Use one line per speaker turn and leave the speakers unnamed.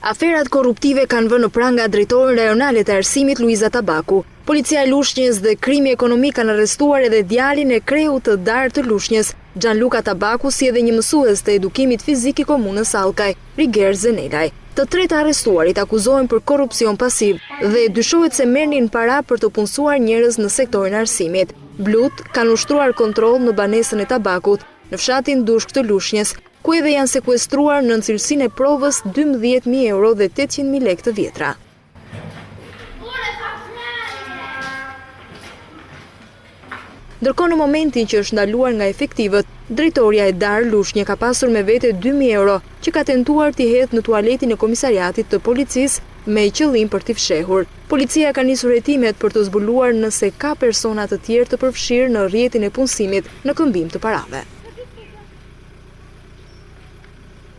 Aferat korruptive kanë vënë në pranga drejtorin rajonale të arsimit Luiza Tabaku. Policia e Lushnjës dhe krimi ekonomik kanë arrestuar edhe djalin e kreut të darë të Lushnjës, Gianluca Tabaku, si edhe një mësues të edukimit fizik i komunës Allkaj, Riger Zenelaj. Të tretë arrestuarit akuzohen për korrupsion pasiv dhe dyshohet se merrnin para për të punësuar njerëz në sektorin e arsimit. Blut kanë ushtruar kontroll në banesën e Tabakut në fshatin Dushk të Lushnjës, ku edhe janë sekuestruar në cilësinë e provës 12.000 euro dhe 800.000 lekë të vjetra. Ndërkohë në momentin që është ndaluar nga efektivët, drejtoria e darë Lushnjë ka pasur me vete 2.000 euro që ka tentuar t'i hedhë në tualetin e komisariatit të policisë me qëllim për t'i fshehur. Policia ka nisur hetimet për të zbuluar nëse ka persona të tjerë të përfshirë në rrjetin e punësimit në këmbim të parave.